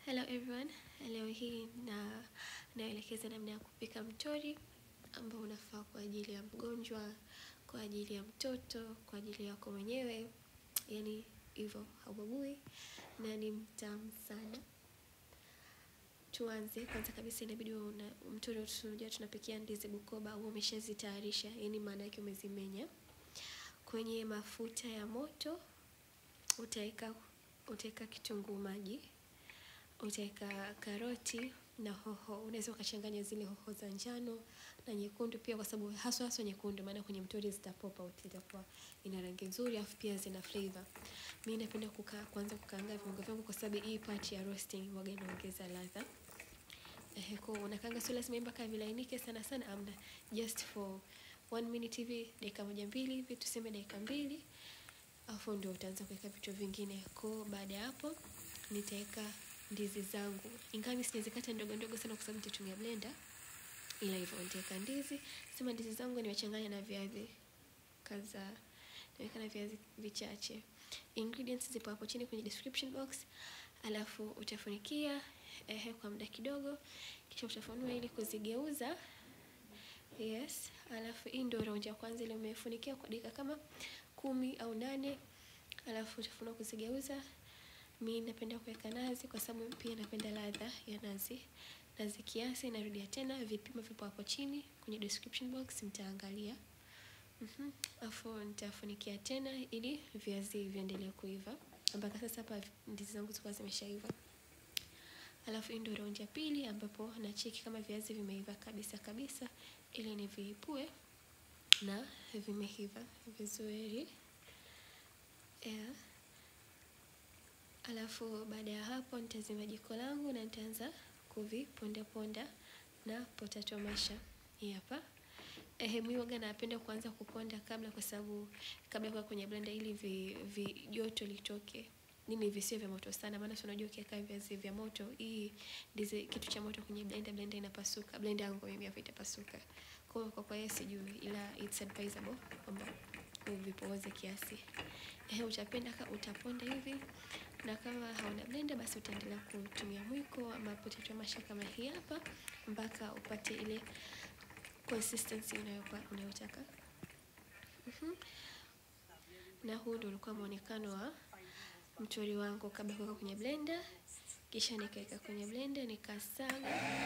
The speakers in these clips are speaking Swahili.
Hello everyone. Leo hii naelekeza namna ya kupika mtori ambao unafaa kwa ajili ya mgonjwa, kwa ajili ya mtoto, kwa ajili yako mwenyewe. Yaani hivyo haubagui na ni mtamu sana. Tuanze. Kwanza kabisa inabidi mtori tunajua tunapikia ndizi Bukoba au umeshazitayarisha, yaani maana yake umezimenya. Kwenye mafuta ya moto utaweka kitunguu maji. Utaweka karoti na hoho. Unaweza ukachanganya zile hoho za njano na nyekundu pia, kwa sababu haswa nyekundu, maana kwenye mtori zitapopa out, itakuwa ina rangi nzuri, afu pia zina flavor. Mimi napenda kwanza kukaanga viungo vyangu, kwa sababu hii part ya roasting huwa inaongeza ladha. Kwa unakaanga, sio lazima mpaka vilainike sana sana, amna, just for 1 minute hivi, dakika 1-2 hivi, tuseme dakika 2, afu ndio utaanza kuweka vitu vingine. Kwa baada ya hapo nitaweka ndizi zangu. Ingawa mimi sizikata ndogo ndogo sana kwa sababu nitatumia blender, ila hivyo nitaweka ndizi. Sema ndizi zangu nimechanganya na viazi kadhaa. Naweka na viazi vichache. Ingredients zipo hapo chini kwenye description box. Alafu utafunikia kwa muda kidogo, kisha utafunua ili kuzigeuza. Yes, alafu hii ndio round ya kwanza ile umefunikia kwa dakika kama 10 au 8. Alafu utafunua kuzigeuza. Mimi napenda kuweka nazi kwa sababu pia napenda ladha ya nazi. Nazi kiasi, narudia tena, vipimo vipo hapo chini kwenye description box, mtaangalia. Afu nitafunikia tena ili viazi viendelee kuiva. Mpaka sasa hapa ndizi zangu zilikuwa zimeshaiva. Alafu hii ndio round ya pili ambapo na cheki kama viazi vimeiva kabisa ili nivipue na vimeiva vizuri. Alafu baada ya hapo nitazima jiko langu na nitaanza kuviponda na potato masher. Hapa mimi huwa napenda kuanza kuponda kwa sababu kabla ya kwenye blender, ili joto litoke. Nini visiwe vya moto sana, maana unajua ukiweka viazi vya moto, ndizi kitu cha moto kwenye blender inapasuka. Blender yangu mimi hapa itapasuka. Kwa hiyo sijui, ila it's advisable kwamba uvipoze kiasi. Utapenda utaponda hivi, na kama hauna blender basi utaendelea kutumia mwiko ama potato masher kama hii hapa, mpaka upate ile consistency unayotaka. Na huu ndio ulikuwa muonekano wa mtori wangu kabla ya kuweka kwenye blender. Kisha nikaweka kwenye blender, nikasaga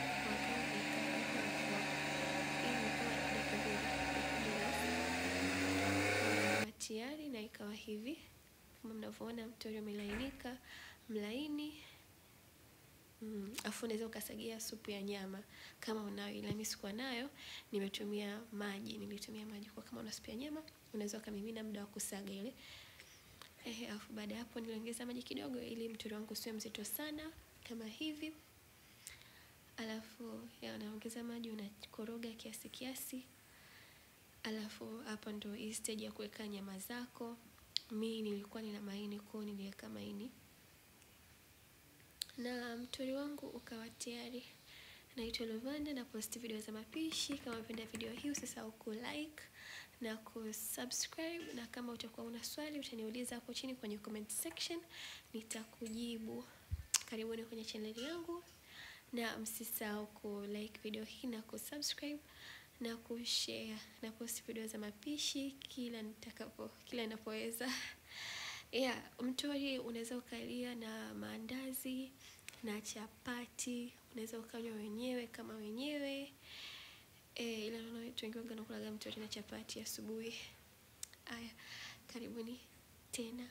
tayari, na ikawa hivi kama mnavyoona, mtori umelainika, mlaini. Afu unaweza ukasagia supu ya nyama kama unayo, ila mimi sikuwa nayo, nilitumia maji. Kwa kama una supu ya nyama unaweza kumimina muda wa kusaga ile. Afu baada hapo niliongeza maji kidogo ili mtori wangu usiwe mzito sana kama hivi. Alafu unaongeza maji, unakoroga kiasi. Alafu hapa ndo hii stage ya kuweka nyama zako. Mimi nilikuwa nina maini, kwa niliweka maini. Na mtori wangu ukawa tayari. Naitwa Lovanda, na post video za mapishi. Kama unapenda video hii usisahau ku-like na ku-subscribe, na kama utakuwa una swali utaniuliza hapo chini kwenye comment section, nitakujibu. Karibuni kwenye channel yangu, na msisahau ku-like video hii na ku-subscribe na ku-share, na post video za mapishi kila ninapoweza. Mtori unaweza ukalia na maandazi na chapati, unaweza ukanywa wenyewe kama wenyewe. Ila naona watu wengi wanakula mtori na chapati asubuhi. Karibuni tena.